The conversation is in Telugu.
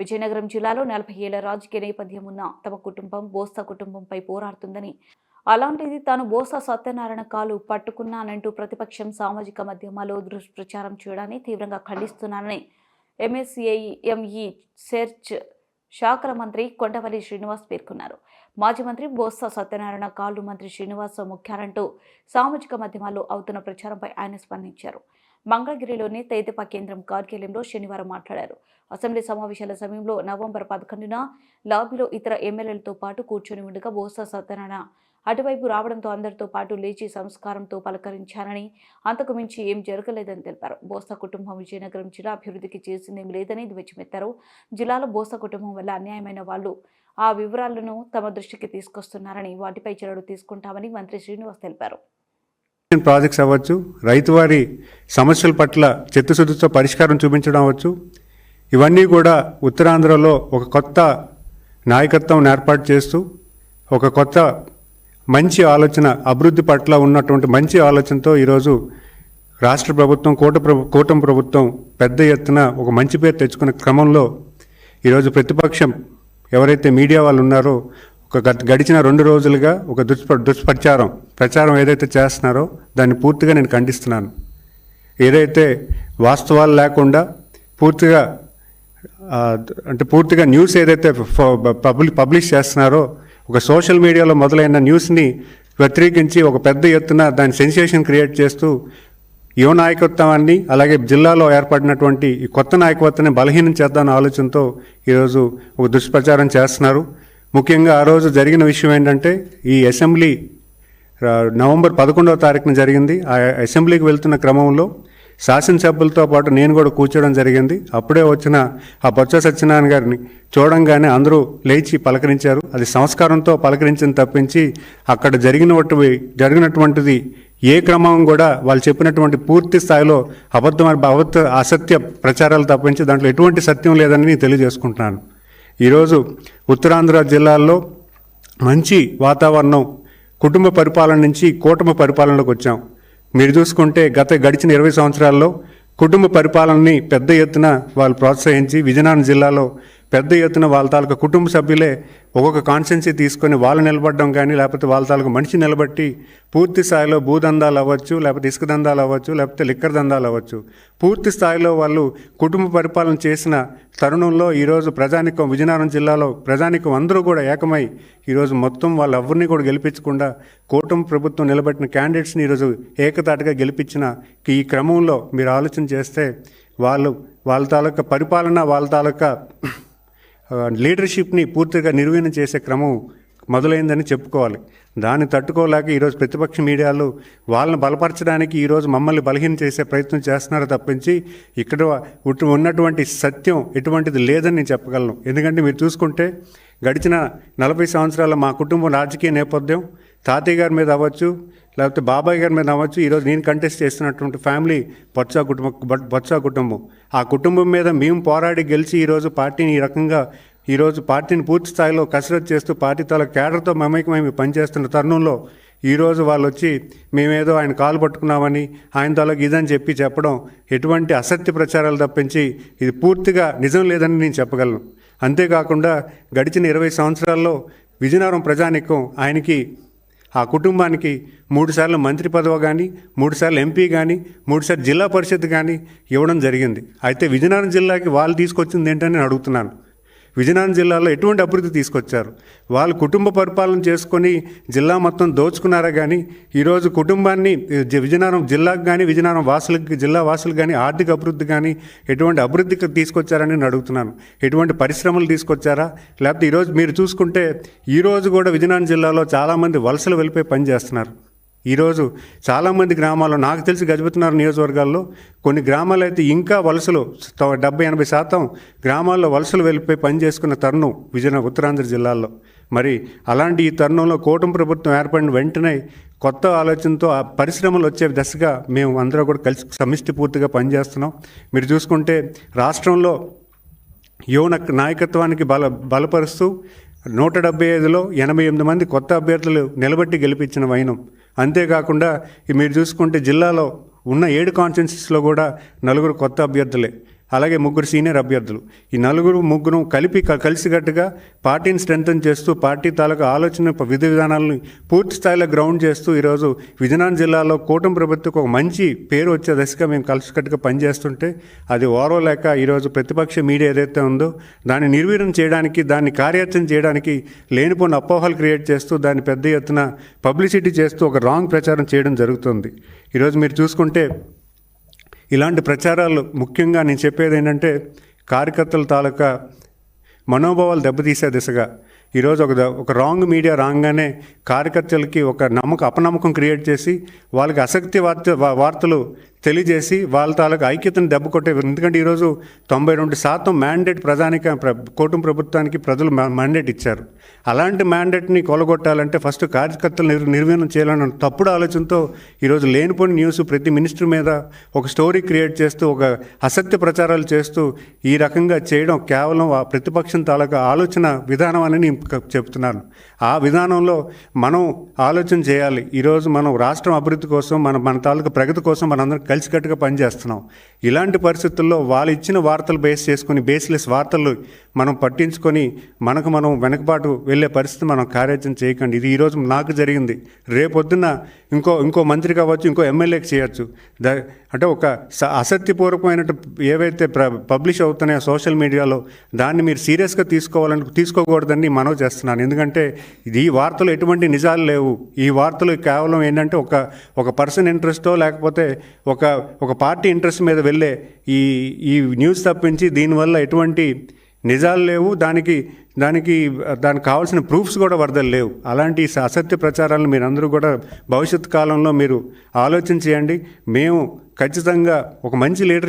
విజయనగరం జిల్లాలో 40 ఏళ్ల రాజకీయ నేపథ్యం ఉన్న తమ కుటుంబం బోసా కుటుంబంపై పోరాడుతుందని, అలాంటిది తాను బోసా సత్యనారాయణ కాలు పట్టుకున్నానంటూ ప్రతిపక్షం సామాజిక మాధ్యమాల్లో దుష్ప్రచారం చేయడాన్ని తీవ్రంగా ఖండిస్తున్నానని ఎంఎస్ఎంఈ సెర్చ్ శాఖల మంత్రి కొండపల్లి శ్రీనివాస్ పేర్కొన్నారు. మాజీ మంత్రి బోసా సత్యనారాయణ కాలు మంత్రి శ్రీనివాస్ ముఖ్యాలంటూ సామాజిక మాధ్యమాల్లో అవుతున్న ప్రచారంపై ఆయన స్పందించారు. మంగళగిరిలోని తేదీపా కేంద్రం కార్యాలయంలో శనివారం మాట్లాడారు. అసెంబ్లీ సమావేశాల సమయంలో నవంబర్ 11న లాబీలో ఇతర ఎమ్మెల్యేలతో పాటు కూర్చొని ఉండగా బోసా సత్యనారాయణ అటువైపు రావడంతో అందరితో పాటు లేచి సంస్కారంతో పలకరించానని, అంతకు మించి ఏం జరగలేదని తెలిపారు. బోసా కుటుంబం విజయనగరం జిల్లా అభివృద్ధికి చేసిందేం లేదని ధ్వజమెత్తారు. జిల్లాలో బోసా కుటుంబం వల్ల అన్యాయమైన వాళ్ళు ఆ వివరాలను తమ దృష్టికి తీసుకొస్తున్నారని, వాటిపై చర్యలు తీసుకుంటామని మంత్రి శ్రీనివాస్ తెలిపారు. ప్రాజెక్ట్స్ అవ్వచ్చు, రైతువారి సమస్యల పట్ల చిత్తశుద్ధితో పరిష్కారం చూపించడం అవ్వచ్చు, ఇవన్నీ కూడా ఉత్తరాంధ్రలో ఒక కొత్త నాయకత్వం ఏర్పాటు చేస్తూ ఒక కొత్త మంచి ఆలోచన, అభివృద్ధి పట్ల ఉన్నటువంటి మంచి ఆలోచనతో ఈరోజు రాష్ట్ర ప్రభుత్వం కూటమి ప్రభుత్వం పెద్ద ఎత్తున ఒక మంచి పేరు తెచ్చుకునే క్రమంలో ఈరోజు ప్రతిపక్షం ఎవరైతే మీడియా వాళ్ళు ఉన్నారో గడిచిన 2 రోజులుగా ఒక ప్రచారం ఏదైతే చేస్తున్నారో దాన్ని పూర్తిగా నేను ఖండిస్తున్నాను. ఏదైతే వాస్తవాలు లేకుండా పూర్తిగా న్యూస్ ఏదైతే పబ్లిష్ చేస్తున్నారో, ఒక సోషల్ మీడియాలో మొదలైన న్యూస్ని వ్యతిరేకించి ఒక పెద్ద ఎత్తున దాని సెన్సేషన్ క్రియేట్ చేస్తూ యువ నాయకత్వాన్ని, అలాగే జిల్లాలో ఏర్పడినటువంటి ఈ కొత్త నాయకత్వాన్ని బలహీనం చేద్దామన్న ఆలోచనతో ఈరోజు ఒక దుష్ప్రచారం చేస్తున్నారు. ముఖ్యంగా ఆ రోజు జరిగిన విషయం ఏంటంటే, ఈ అసెంబ్లీ నవంబర్ 11వ తారీఖున జరిగింది. ఆ అసెంబ్లీకి వెళ్తున్న క్రమంలో శాసనసభ్యులతో పాటు నేను కూడా కూర్చోవడం జరిగింది. అప్పుడే వచ్చిన ఆ బొత్స సత్యనారాయణ గారిని చూడంగానే అందరూ లేచి పలకరించారు. అది సంస్కారంతో పలకరించిన తప్పించి అక్కడ జరిగినటువంటిది ఏ క్రమం కూడా వాళ్ళు చెప్పినటువంటి పూర్తి స్థాయిలో అసత్య ప్రచారాలు తప్పించి దాంట్లో ఎటువంటి సత్యం లేదని నేను తెలియజేసుకుంటున్నాను. ఈరోజు ఉత్తరాంధ్ర జిల్లాల్లో మంచి వాతావరణం, కుటుంబ పరిపాలన నుంచి కూటమి పరిపాలనలోకి వచ్చాం. మీరు చూసుకుంటే గడిచిన 20 సంవత్సరాల్లో కుటుంబ పరిపాలనని పెద్ద ఎత్తున వాళ్ళు ప్రోత్సహించి విజయనగరం జిల్లాలో పెద్ద ఎత్తున వాళ్ళ తాలూకా కుటుంబ సభ్యులే ఒక్కొక్క కాన్స్టెన్సీ తీసుకొని వాళ్ళు నిలబడడం కానీ, లేకపోతే వాళ్ళ తాలూకా మనిషి నిలబట్టి పూర్తి స్థాయిలో భూదందాలు అవ్వచ్చు, లేకపోతే ఇసుక దందాలు అవ్వచ్చు, లేకపోతే లిక్కర్ దందాలు అవ్వచ్చు, పూర్తి స్థాయిలో వాళ్ళు కుటుంబ పరిపాలన చేసిన తరుణంలో ఈరోజు విజయనగరం జిల్లాలో ప్రజానికం అందరూ కూడా ఏకమై ఈరోజు మొత్తం వాళ్ళెవరిని కూడా గెలిపించకుండా కూటమి ప్రభుత్వం నిలబెట్టిన క్యాండిడేట్స్ని ఈరోజు ఏకతాటిగా గెలిపించిన ఈ క్రమంలో మీరు ఆలోచన చేస్తే వాళ్ళ తాలూకా పరిపాలన, వాళ్ళ తాలూకా లీడర్షిప్ని పూర్తిగా నిర్వీర్యం చేసే క్రమం మొదలైందని చెప్పుకోవాలి. దాన్ని తట్టుకోలేక ఈరోజు ప్రతిపక్ష మీడియాలు వాళ్ళని బలపరచడానికి ఈరోజు మమ్మల్ని బలహీనం చేసే ప్రయత్నం చేస్తున్నారు తప్పించి ఇక్కడ ఉన్నటువంటి సత్యం ఎటువంటిది లేదని నేను చెప్పగలను. ఎందుకంటే మీరు చూసుకుంటే గడిచిన 40 సంవత్సరాల మా కుటుంబం రాజకీయ నేపథ్యం తాతయ్య గారి మీద అవ్వచ్చు, లేకపోతే బాబాయ్ గారి మీద అవ్వచ్చు, ఈరోజు నేను కంటెస్ట్ చేస్తున్నటువంటి ఫ్యామిలీ బొత్స కుటుంబం. ఆ కుటుంబం మీద మేము పోరాడి గెలిచి ఈరోజు పార్టీని ఈ రకంగా పార్టీని పూర్తి స్థాయిలో కసరత్తు చేస్తూ పార్టీ తాలూకు కేడర్తో మమేకమై పనిచేస్తున్న తరుణంలో ఈరోజు వాళ్ళు వచ్చి మేమేదో ఆయన కాలు పట్టుకున్నామని, ఆయన తాలూకు ఇదని చెప్పడం ఎటువంటి అసత్య ప్రచారాలు తప్పించి ఇది పూర్తిగా నిజం లేదని నేను చెప్పగలను. అంతేకాకుండా గడిచిన 20 సంవత్సరాల్లో విజయనగరం ప్రజానికం ఆ కుటుంబానికి 3 సార్లు మంత్రి పదవి కానీ, 3 సార్లు ఎంపీ కానీ, 3 సార్లు జిల్లా పరిషత్ కానీ ఇవ్వడం జరిగింది. అయితే విజయనగరం జిల్లాకి వాళ్ళు తీసుకొచ్చింది ఏంటని నేను అడుగుతున్నాను. విజయనగరం జిల్లాలో ఎటువంటి అభివృద్ధి తీసుకొచ్చారు? వాళ్ళు కుటుంబ పరిపాలన చేసుకొని జిల్లా మొత్తం దోచుకున్నారా కానీ ఈరోజు కుటుంబాన్ని విజయనగరం జిల్లాకు కానీ, విజయనగరం జిల్లా వాసులకు కానీ ఆర్థిక అభివృద్ధి కానీ ఎటువంటి అభివృద్ధికి తీసుకొచ్చారని నేను అడుగుతున్నాను. ఎటువంటి పరిశ్రమలు తీసుకొచ్చారా? లేకపోతే ఈరోజు మీరు చూసుకుంటే ఈరోజు కూడా విజయనగరం జిల్లాలో చాలామంది వలసలు వెళ్ళిపోయి పనిచేస్తున్నారు. ఈరోజు చాలామంది గ్రామాల్లో నాకు తెలిసి గజపతినగరం నియోజకవర్గాల్లో కొన్ని గ్రామాలు అయితే ఇంకా వలసలు 70-80% గ్రామాల్లో వలసలు వెళ్ళిపోయి పనిచేసుకున్న తరుణం ఉత్తరాంధ్ర జిల్లాల్లో. మరి అలాంటి ఈ తరుణంలో కూటమి ప్రభుత్వం ఏర్పడిన వెంటనే కొత్త ఆలోచనతో ఆ పరిశ్రమలు వచ్చే దశగా మేము అందరూ కూడా కలిసి సమిష్టి పూర్తిగా పనిచేస్తున్నాం. మీరు చూసుకుంటే రాష్ట్రంలో యువ నాయకత్వానికి బలపరుస్తూ 175లో 88 మంది కొత్త అభ్యర్థులు నిలబెట్టి గెలిపించిన వైనం. అంతేకాకుండా మీరు చూసుకుంటే జిల్లాలో ఉన్న 7 కాన్స్టిట్యున్సీస్లో కూడా 4 కొత్త అభ్యర్థులే. అలాగే 3 సీనియర్ అభ్యర్థులు. ఈ ముగ్గురు కలిసికట్టుగా పార్టీని స్ట్రెంథన్ చేస్తూ పార్టీ తాలూకా ఆలోచన విధి విధానాలను పూర్తి స్థాయిలో గ్రౌండ్ చేస్తూ ఈరోజు విజయనగరం జిల్లాలో కూటమి ప్రభుత్వకు ఒక మంచి పేరు వచ్చే దశగా మేము కలిసికట్టుగా పనిచేస్తుంటే అది ఓర్వలేక ఈరోజు ప్రతిపక్ష మీడియా ఏదైతే ఉందో దాన్ని నిర్వీర్యం చేయడానికి, దాన్ని కార్యాచరణ చేయడానికి లేనిపోయిన అపోహలు క్రియేట్ చేస్తూ దాన్ని పెద్ద ఎత్తున పబ్లిసిటీ చేస్తూ ఒక రాంగ్ ప్రచారం చేయడం జరుగుతుంది. ఈరోజు మీరు చూసుకుంటే ఇలాంటి ప్రచారాలు ముఖ్యంగా నేను చెప్పేది ఏంటంటే కార్యకర్తల తాలూకా మనోభావాలు దెబ్బతీసే దిశగా ఈరోజు ఒక రాంగ్ మీడియా రాగానే కార్యకర్తలకి ఒక అపనమ్మకం క్రియేట్ చేసి వాళ్ళకి ఆసక్తి వార్తలు తెలియజేసి వాళ్ళ తాలూకు ఐక్యతను దెబ్బ కొట్టే. ఎందుకంటే ఈరోజు 92% మ్యాండేట్ కూటమి ప్రభుత్వానికి ప్రజలు మ్యాండేట్ ఇచ్చారు. అలాంటి మ్యాండేట్ని కొలగొట్టాలంటే ఫస్ట్ కార్యకర్తలు నిర్వీర్యం చేయాలన్న తప్పుడు ఆలోచనతో ఈరోజు లేనిపోని న్యూస్ ప్రతి మినిస్టర్ మీద ఒక స్టోరీ క్రియేట్ చేస్తూ ఒక అసత్య ప్రచారాలు చేస్తూ ఈ రకంగా చేయడం కేవలం ఆ ప్రతిపక్షం తాలూకా ఆలోచన విధానం అని నేను చెప్తున్నాను. ఆ విధానంలో మనం ఆలోచన చేయాలి. ఈరోజు మనం రాష్ట్రం అభివృద్ధి కోసం మన తాలూకా ప్రగతి కోసం మనందరం కలిసికట్టుగా పనిచేస్తున్నాం. ఇలాంటి పరిస్థితుల్లో వాళ్ళు ఇచ్చిన వార్తలు బేస్లెస్ వార్తలు మనం పట్టించుకొని మనం వెనకబాటు వెళ్ళే పరిస్థితి మనం కార్యాచరణ చేయకండి. ఇది ఈరోజు నాకు జరిగింది. రేపొద్దున ఇంకో మంత్రి కావచ్చు, ఇంకో ఎమ్మెల్యేకి చేయొచ్చు. అంటే ఒక అసత్యపూర్వకమైన ఏవైతే పబ్లిష్ అవుతున్నాయో సోషల్ మీడియాలో దాన్ని మీరు సీరియస్గా తీసుకోకూడదని మనవి చేస్తున్నాను. ఎందుకంటే ఈ వార్తలు ఎటువంటి నిజాలు లేవు. ఈ వార్తలు కేవలం ఏంటంటే ఒక పర్సన్ ఇంట్రెస్టో లేకపోతే ఒక పార్టీ ఇంట్రెస్ట్ మీద వెళ్ళే ఈ న్యూస్ తప్పించి దీనివల్ల ఎటువంటి నిజాలు లేవు. దానికి కావాల్సిన ప్రూఫ్స్ కూడా వరదలు లేవు. అలాంటి అసత్య ప్రచారాలను మీరందరూ కూడా భవిష్యత్ కాలంలో మీరు ఆలోచన చేయండి. మేము ఖచ్చితంగా ఒక మంచి లీడర్